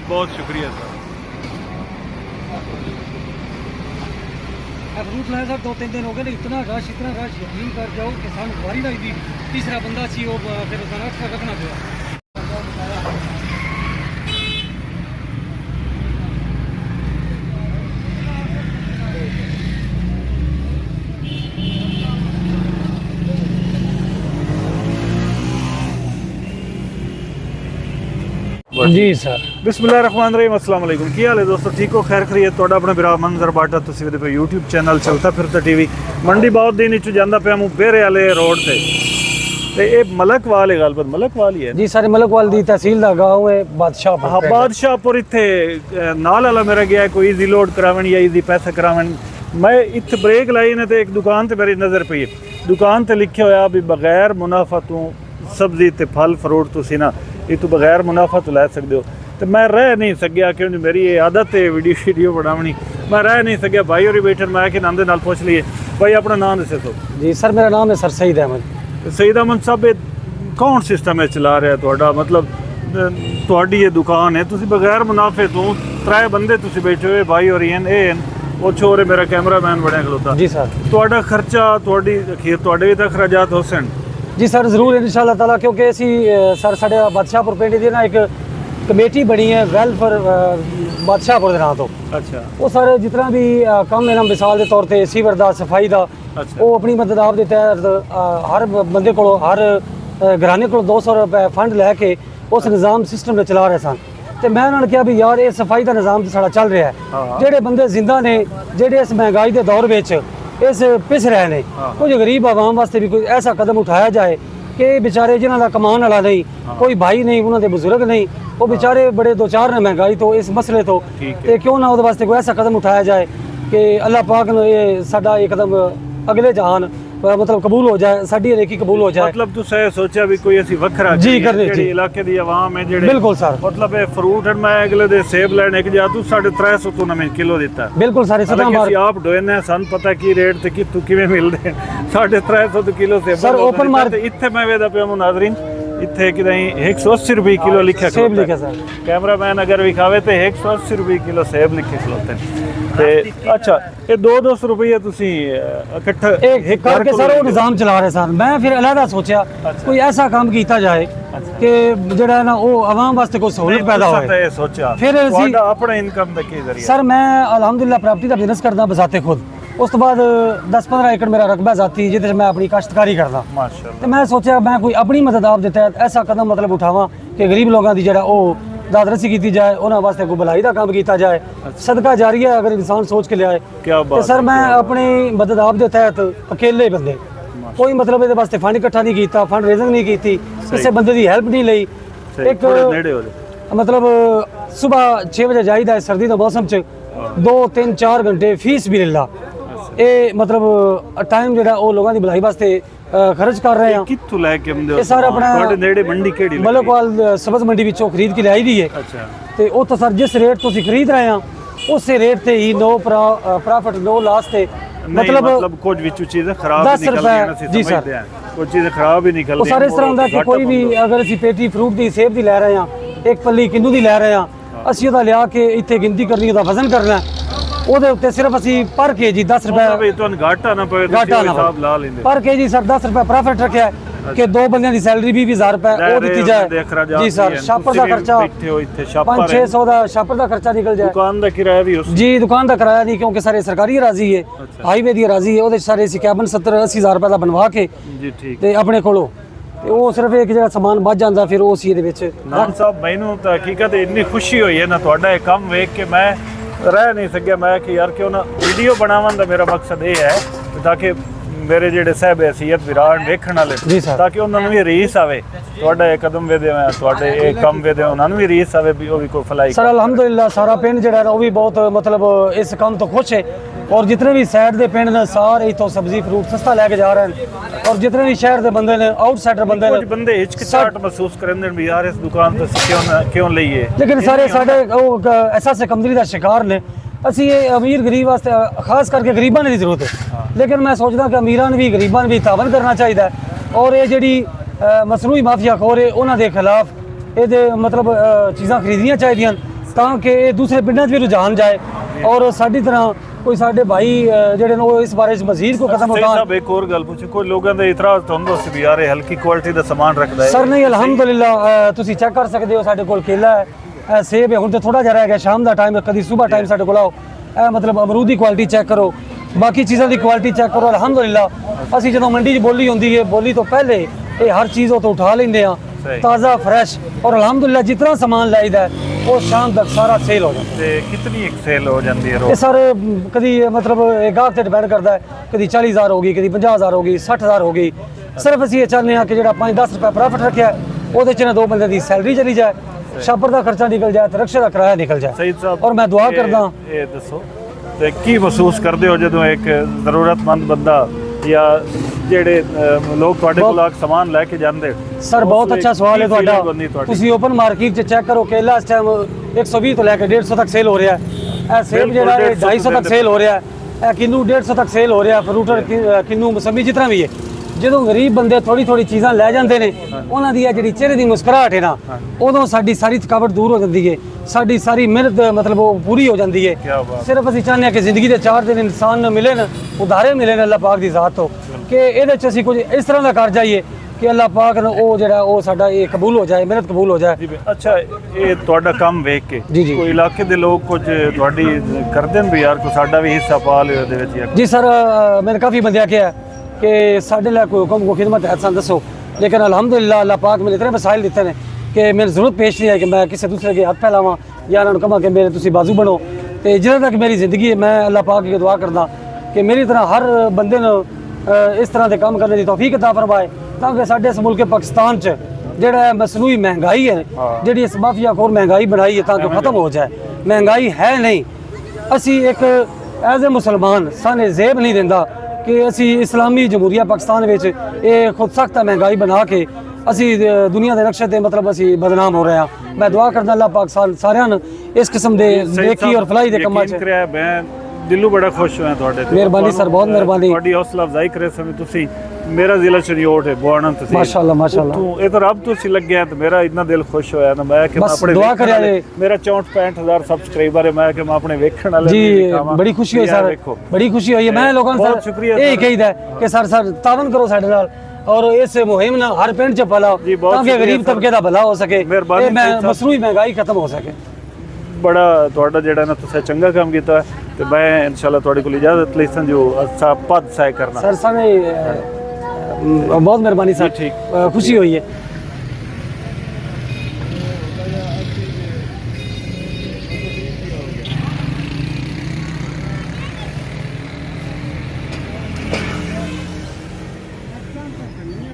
बहुत शुक्रिया sir. Fruit लाया सर 2-3 दिन हो गए, इतना रश यकीन कर जाओ कि सानू वारी लगती। तीसरा बंदा सी वो फिर अक्सर रखना पिया। जी सर। बिस्मिल्लाहिर्रहमानिर्रहीम, अस्सलाम वालेकुम। की हाल है दोस्तों, ठीक हो? खैर खरीयत तुहाडा अपना भरा मंजर बाटा तुसीं दे यूट्यूब चैनल चलता फिरता टीवी मंडी बहुत दिन विच जांदा पिया मूं बेरे वाले रोड ते ये मलकवाल है, गलबत मलकवाल ही है जी सर। मलकवाल दी तहसील दा गांव है बादशाहपुर। हाँ, बादशाहपुर। इत्थे नाल वाला मेरा गया है कोई ईजी लोड करावन या ईजी पैसे करावन। मैं इत्थे ब्रेक लाई ने ते एक दुकान ते मेरी नज़र पई है। दुकान ते लिखिया होया भी बगैर मुनाफा तू सब्जी ते फल फ्रूट तुसीं ना ये तू बगैर मुनाफा तो लै सकते हो। तो मैं रह नहीं सकिया क्योंकि मेरी ये आदत है वीडियो बनावनी। मैं रह नहीं सकिया, भाई और बैठे मैं कि नाम दे नाल पूछ लिए। भाई अपना नाम दसे तो। जी सर, मेरा नाम है सर सईद अहमद। सईद अहमद साहब, ये कौन सिस्टम है चला रहा है तुहाडा? मतलब तुहाडी ये दुकान है, तुसीं बगैर मुनाफे तो 3 बंदे तुसीं बैठे हुए भाई और वो छोरे मेरा कैमरामैन बने खलोता। जी सर। तुहाडा खर्चा तुहाडी अखीर तुहाडे भी अखराजात होसन? जी सर ज़रूर इंशाअल्लाह ताला, क्योंकि असी सर साढ़े बादशाहपुर पिंड दी ना एक कमेटी बनी है वेलफेयर बादशाहपुर के नाम तो। अच्छा। वो सारे जितना भी कम है ना, मिसाल के तौर पर सीवर का सफाई का, वो अपनी मदद आप के तहत हर बंदे को हर घराने को 200 रुपए फंड लैके उस निज़ाम सिस्टम में चला रहे सन। तो मैं उन्होंने कहा भी यार ये सफाई का निज़ाम तो साढ़ा चल रहा है, जेडे बंदे जिंदा ने जेडे इस महंगाई के दौर में इस पिस रहे ने, कुछ गरीब आवाम वास्ते भी कोई ऐसा कदम उठाया जाए कि बेचारे जिन्हों का कमान वाला नहीं, कोई भाई नहीं, उन्होंने बुजुर्ग नहीं, वो बेचारे बड़े 2-4 ने महंगाई तो इस मसले तो क्यों ना वो वास्ते कोई ऐसा कदम उठाया जाए कि अल्लाह पाक ने ये साडा ये कदम अगले जहान मतलब कबूल हो जाए, साडी नेकी कबूल हो जाए। मतलब तुसे सोचा भी कोई ऐसी वखरा जी करने जी इलाके दी आवाम है जेडे बिल्कुल सर। मतलब ये फ्रूट मैं अगले दे सेब लेने के जा तू 350 तो नमें किलो दिता बिल्कुल सर। हालांकि आप डोने सन पता की रेट ते कितु किवें मिलदे 350 तो किलो सेब सर ओपन मार्केट इत्थे मैं वेदा पिया नाज़रीन इत्थे किदाई 180 रुपए किलो लिखा सेब लिखा सर। कैमरामैन अगर विखावे तो 180 रुपए किलो सेब लिखे खलोते ते। अच्छा, ये 200 रुपये तुसी इकट्ठा एक करके सर वो निज़ाम चला रहे सर। मैं फिर अलहदा सोचा कोई ऐसा काम किया जाए कि जेड़ा ना वो आवाम वास्ते कोई सहूलत पैदा होए। सोचा फिर अपना इनकम दा की जरिया? सर मैं अल्हम्दुलिल्लाह प्रॉपर्टी का बिजनेस करदा बजाते खुद। उस तो बाद 10-15 एकड़ मेरा रकबा जाती जिहदे मैं अपनी काश्तकारी करदा। माशाअल्लाह। तो मैं सोचा मैं कोई अपनी मदद आप दे तहत ऐसा कदम मतलब उठावां कि गरीब लोगों की जेड़ा वो दादरसी की जाए, उन्होंने वास्ते कोई भलाई का काम किया जाए। सदका जारिया अगर इंसान सोच के लिया क्या तो सर मैं अपनी मदद आप दे तहत अकेले बंदे कोई मतलब ये वास्ते फंड इकट्ठा नहीं किया, फंड रेजिंग नहीं की, किसी बंदे की हेल्प नहीं ली। एक मतलब सुबह 6 बजे जाइदा सर्दी के मौसम च 2-3-4 घंटे फीस भी ला ये मतलब टाइम जो वो लोगों की भलाई वास्ते खर्च कर रहे हैं। कित्थों लेके आंदे हो? ये सर अपना ਤੁਹਾਡੇ ਨੇੜੇ ਮੰਡੀ ਕਿਹੜੀ? ਮਲਕਵਾਲ ਸਬਜ਼ ਮੰਡੀ ਵਿੱਚੋਂ ਖਰੀਦ ਕੇ ਲਿਆਈ ਦੀ ਹੈ। ਅੱਛਾ। ਤੇ ਉਹ ਤਾਂ ਸਰ ਜਿਸ ਰੇਟ ਤੁਸੀਂ ਖਰੀਦ ਰਹੇ ਆ ਉਸੇ ਰੇਟ ਤੇ ਹੀ नो प्रॉफिट नो लॉस ਤੇ मतलब कुछ भी चीजें खराब निकलਦੀਆਂ जी सर, कुछ चीजें खराब ही निकलਦੀਆਂ। ਉਹ ਸਰ ਇਸ ਤਰ੍ਹਾਂ ਹੁੰਦਾ ਕਿ ਕੋਈ ਵੀ ਅਗਰ ਅਸੀਂ ਪੇਟੀ ਫਰੂਟ ਦੀ ਸੇਬ ਦੀ ਲੈ ਰਹੇ ਆ, ਇੱਕ ਪੱਲੀ ਕਿੰਨੂ ਦੀ ਲੈ ਰਹੇ ਆ, ਅਸੀਂ ਉਹਦਾ ਲਿਆ ਕੇ ਇੱਥੇ ਗਿਣਤੀ ਕਰਨੀ, ਉਹਦਾ ਵਜ਼ਨ ਕਰਨਾ, ਉਹਦੇ ਉੱਤੇ ਸਿਰਫ ਅਸੀਂ ਪਰ ਕੇਜੀ 10 ਰੁਪਏ ਤੁਹਾਨੂੰ ਘਾਟਾ ਨਾ ਪਵੇ, ਤੁਸੀਂ ਹਿਸਾਬ ਲਾ ਲੈਂਦੇ ਪਰ ਕੇਜੀ ਸਰ 10 ਰੁਪਏ ਪ੍ਰੋਫਿਟ ਰੱਖਿਆ कि 2 बंदियां की सैलरी भी 1000 रुपए वो दी जाए। जी सर, छापर का खर्चा 500-600 का छापर का खर्चा निकल जाए। दुकान का किराया भी जी दुकान का किराया नहीं, क्योंकि सारे सरकारी राजी है, हाईवे दी राजी है, वो सारे कैबन 70-80 हज़ार रुपए का बनवा के ते अपने कोलों वो सिर्फ एक जगह समान बच जाता फिर उस दे विच। नाम साहब मैनू तो हकीकत इन्नी खुशी हुई है ना तुहाडा ये काम वेख के मैं रह नहीं सकिया। मैं कि यार क्यों ना वीडियो बनावन दा मेरा मकसद ये है ताकि मेरे जेडे साहब हैसीयत विराट वेखण वाले ताकि उन्होंने भी रीस आवे तुहाडा ये कदम वेदे मैं तुहाडे ये काम वेदे उन्होंने भी रीस आवे भी वो भी कोई फलाई। सर अल्हम्दुलिल्लाह सारा पिंड जेड़ा है वो भी बहुत मतलब इस काम तो खुश है, और जितने भी साइड के पिंड ने सारे इतों सब्जी फ्रूट सस्ता लेके जा रहे हैं, और जितने भी शहर के बंदे ने आउटसाइडर बंदे ने बंदे हिचकिचाहट महसूस करते हैं भी यार इस दुकान तो क्यों लईए, लेकिन सारे साडे एहसास कमजोरी का शिकार ने। असी ये अमीर गरीब वास्ते खास करके गरीबां की जरूरत है, लेकिन मैं सोचदा कि अमीरां ने भी गरीबां ने भी तावन करना चाहिए, और ये जिहड़ी मसनूई माफिया खोर है उन्हां दे खिलाफ ये मतलब चीज़ां खरीदनियां चाहिए। ਤਾਂ ਕਿ ਇਹ ਦੂਸਰੇ ਪਿੰਡਾਂ 'ਚ ਵੀ ਰੁਝਾਨ ਜਾਏ ਔਰ ਸਾਡੀ ਤਰ੍ਹਾਂ ਕੋਈ ਸਾਡੇ ਭਾਈ ਜਿਹੜੇ ਨੇ ਉਹ ਇਸ ਬਾਰੇ 'ਚ ਮਜ਼ੀਦ ਕੋ ਕਦਮ ਸਹੀ ਉਠਾਉਣ। ਸਾਹਿਬ ਇੱਕ ਹੋਰ ਗੱਲ ਪੁੱਛੋ, ਕੋਈ ਲੋਕਾਂ ਦਾ ਇਤਰਾਜ਼ ਤਾਂ ਹੁੰਦਾ ਸੀ ਵੀ ਯਾਰ ਇਹ ਹਲਕੀ ਕੁਆਲਿਟੀ ਦਾ ਸਮਾਨ ਰੱਖਦਾ ਹੈ। ਸਰ ਨਹੀਂ ਅਲਹਮਦੁਲਿਲਾ ਤੁਸੀਂ ਚੈੱਕ ਕਰ ਸਕਦੇ ਹੋ ਸਾਡੇ ਕੋਲ ਕੇਲਾ ਹੈ, ਇਹ ਸੇਬ ਹੈ, ਹੁਣ ਤੇ ਥੋੜਾ ਜਿਹਾ ਰਹਿ ਗਿਆ, ਸ਼ਾਮ ਦਾ ਟਾਈਮ ਕਦੀ ਸਵੇਰ ਟਾਈਮ ਸਾਡੇ ਕੋਲ ਆਓ, ਇਹ ਮਤਲਬ ਅਮਰੂਦ ਦੀ ਕੁਆਲਿਟੀ ਚੈੱਕ ਕਰੋ, ਬਾਕੀ ਚੀਜ਼ਾਂ ਦੀ ਕੁਆਲਿਟੀ ਚੈੱਕ ਕਰੋ। ਅਲਹਮਦੁਲਿਲਾ ਅਸੀਂ ਜਦੋਂ ਮੰਡੀ 'ਚ ਬੋਲੀ ਹੁੰਦੀ ਹੈ, ਬੋਲੀ ਤੋਂ ਪਹਿਲੇ ਇਹ ਹਰ ਚੀਜ਼ ਉਹ ਤੋਂ ਉਠਾ ਲੈਂਦੇ ਆ, ਤਾਜ਼ਾ ਫਰੈਸ਼, ਔਰ ਅਲਹਮਦੁਲਿਲਾ ਜਿਤਨਾ ਸਮਾਨ ਲਾਈਦਾ ਹੈ ਉਹ ਸ਼ਾਮ ਤੱਕ ਸਾਰਾ ਸੇਲ ਹੋ ਜਾਂਦਾ। ਤੇ ਕਿਤਨੀ ਇੱਕ ਸੇਲ ਹੋ ਜਾਂਦੀ ਹੈ ਇਹ ਰੋਜ਼? ਸਰ ਕਦੀ ਮਤਲਬ ਇਹ ਗਾਹਕ ਤੇ ਡਿਪੈਂਡ ਕਰਦਾ ਹੈ, ਕਦੀ 40,000 ਹੋ ਗਈ, ਕਦੀ 50,000 ਹੋ ਗਈ, 60,000 ਹੋ ਗਈ। ਸਿਰਫ ਅਸੀਂ ਇਹ ਚਾਹੁੰਦੇ ਹਾਂ ਕਿ ਜਿਹੜਾ 5-10 ਰੁਪਏ ਪ੍ਰੋਫਿਟ ਰੱਖਿਆ ਉਹਦੇ 'ਚ ਨਾ 2 ਬੰਦੇ ਦੀ ਸੈਲਰੀ ਚਲੀ ਜਾਏ, ਛਾਪਰ ਦਾ ਖਰਚਾ ਨਿਕਲ ਜਾਏ ਤੇ ਰਕਸ਼ੇ ਦਾ ਕਿਰਾਇਆ ਨਿਕਲ ਜਾਏ। ਸਹੀਦ ਸਾਹਿਬ ਔਰ ਮੈਂ ਦੁਆ ਕਰਦਾ ਇਹ ਦੱਸੋ ਤੇ ਕੀ ਮਹਿਸੂਸ ਕਰਦੇ ਹੋ ਜਦੋਂ ਇੱਕ ਜ਼ਰੂਰਤਮੰਦ ਬੰਦਾ ਜਾਂ ਜਿਹੜੇ ਲੋਕ ਤੁਹਾਡੇ ਕੋਲ ਆ ਕੇ ਸਮਾਨ ਲੈ ਕੇ ਜਾਂਦੇ? ਸਰ ਬਹੁਤ ਅੱਛਾ ਸਵਾਲ ਹੈ ਤੁਹਾਡਾ। ਤੁਹਾਡੀ ਤੁਸੀਂ ਓਪਨ ਮਾਰਕੀਟ 'ਚ ਚੈੱਕ ਕਰੋ, ਕੇਲਾ ਇਸ ਟਾਈਮ 120 ਤੋਂ ਲੈ ਕੇ 150 ਤੱਕ ਸੇਲ ਹੋ ਰਿਹਾ ਹੈ। ਇਹ ਸੇਬ ਜਿਹੜਾ ਹੈ 250 ਤੱਕ ਸੇਲ ਹੋ ਰਿਹਾ ਹੈ, ਇਹ ਕਿੰਨੂ 150 ਤੱਕ ਸੇਲ ਹੋ ਰਿਹਾ, ਫਰੂਟਰ ਕਿੰਨੂ ਮਸੰਮੀ ਜਿਤਨਾ ਵੀ ਹੈ। ਜਦੋਂ ਗਰੀਬ ਬੰਦੇ ਥੋੜੀ ਥੋੜੀ ਚੀਜ਼ਾਂ ਲੈ ਜਾਂਦੇ ਨੇ, ਉਹਨਾਂ ਦੀ ਜਿਹੜੀ ਚਿਹਰੇ ਦੀ ਮੁਸਕਰਾਹਟ ਹੈ ਨਾ, ਉਦੋਂ ਸਾਡੀ ਸਾਰੀ ਥਕਾਵਟ ਦੂਰ ਹੋ ਜਾਂਦੀ ਹੈ, ਸਾਡੀ ਸਾਰੀ ਮਿਹਨਤ ਮਤਲਬ ਉਹ ਪੂਰੀ ਹੋ ਜਾਂਦੀ ਹੈ। ਸਿਰਫ ਅਸੀਂ ਚਾਹੁੰਦੇ ਹਾਂ ਕਿ ਜ਼ਿੰਦਗੀ ਦੇ 4 ਦਿਨ ਇਨਸਾਨ ਨੂੰ ਮਿਲੇ ਨਾ, ਉਧਾਰੇ ਮਿਲੇ ਨੇ ਅੱਲਾਹ ਪਾਕ ਦੀ ਜ਼ਾਤ ਤੋਂ, ਕਿ ਇਹਦੇ 'ਚ ਅਸੀਂ ਕੁਝ ਇਸ ਤਰ੍ਹਾਂ ਦਾ ਕਰ ਜਾਈਏ ਕਿ ਅੱਲਾਹ ਪਾਕ ਨੂੰ ਉਹ ਜਿਹੜਾ ਉਹ ਸਾਡਾ ਇਹ ਕਬੂਲ ਹੋ ਜਾਏ, ਮਿਹਨਤ ਕਬੂਲ ਹੋ ਜਾਏ। ਅੱਛਾ, ਇਹ ਤੁਹਾਡਾ ਕੰਮ ਵੇਖ ਕੇ ਕੋਈ ਇਲਾਕੇ ਦੇ ਲੋਕ ਕੁਝ ਤੁਹਾਡੀ ਕਰਦੇ ਨੇ ਵੀ ਯਾਰ ਕੋ ਸਾਡਾ ਵੀ ਹਿੱਸਾ ਪਾ ਲਿਓ ਇਹਦੇ ਵਿੱਚ? ਜੀ ਸਰ मैंने काफ़ी बंदे किया कि साढ़े लिए कोई हुक्म को खिदमत है ऐसा दसो, लेकिन अल्हम्दुलिल्लाह अल्लाह पाक मैंने इतने मसाइल दिते हैं कि मेरी जरूरत पेश नहीं है कि मैं किसी दूसरे के हाथ फैलावां या उन्होंने कहा कि मेरे तुसी बाजू बनो। तो जिन्हें तक मेरी ज़िंदगी है मैं अल्लाह पाक की दुआ करदा कि मेरी तरह हर बंदे ने इस तरह के काम करने की तौफीक अता फरमाए, ताकि साडे इस मुल्क पाकिस्तान च जेड़ा मसनूई महंगाई है, जेड़ी इस माफिया खोर महंगाई बनाई है, ताकि ख़त्म हो जाए। महंगाई है नहीं, असी एक एज ए मुसलमान साने जेब नहीं देंदा कि असी इस्लामी जमहूरिया पाकिस्तान विच ये खुद सख्त महंगाई बना के असी दुनिया के नक्शे ते मतलब असी बदनाम हो रहे हैं। मैं दुआ करदा अल्लाह पाक सारियां नूं इस किस्म दे नेकी और फलाही दे कम्मां च। मैं दिलों बड़ा खुश होया ਤੁਹਾਡੇ ਤੇ। ਮਿਹਰਬਾਨੀ ਸਰ, ਬਹੁਤ ਮਿਹਰਬਾਨੀ। ਤੁਹਾਡੀ ਹੌਸਲਾ ਅਫਜ਼ਾਈ ਕਰੇ ਸਮੇਂ ਤੁਸੀਂ ਮੇਰਾ ਜ਼ਿਲ੍ਹਾ ਸ਼ਰੀਓਟ ਹੈ ਬੋਆਣਾ ਤੁਸੀਂ ਮਾਸ਼ਾਅੱਲਾ ਮਾਸ਼ਾਅੱਲਾ ਤੂੰ ਇਹ ਤਾਂ ਰੱਬ ਤੁਸੀਂ ਲੱਗਿਆ ਤੇ ਮੇਰਾ ਇਤਨਾ ਦਿਲ ਖੁਸ਼ ਹੋਇਆ ਨਾ, ਮੈਂ ਕਿ ਮੈਂ ਆਪਣੇ ਦੁਆ ਕਰਿਆ ਜੇ। ਮੇਰਾ 64-65,000 ਸਬਸਕ੍ਰਾਈਬਰ ਹੈ, ਮੈਂ ਕਿ ਮੈਂ ਆਪਣੇ ਵੇਖਣ ਵਾਲੇ जी बड़ी खुशी हुई सर, बड़ी खुशी हुई है। मैं लोगों बहुत से शुक्रिया यही कहीदा है कि सर तावन करो साडे नाल और इस मुहिम ना हर पिंड च फैलाओ ताकि गरीब तबके दा भला हो सके, मसनूई महंगाई खत्म हो सके। बड़ा ਤੁਹਾਡਾ ਜਿਹੜਾ ਨਾ ਤੁਸੀਂ ਚੰਗਾ ਕੰਮ ਕੀਤਾ ਤੇ ਮੈਂ ਇਨਸ਼ਾਅੱਲਾ ਤੁਹਾਡੇ ਕੋਲ ਇਜਾਜ਼ਤ ਲਈ ਸੰਜੋ ਅੱਛਾ ਪਦ ਸਾਇ ਕਰਨਾ। सर साने बहुत मेहरबानी सर, खुशी हुई है।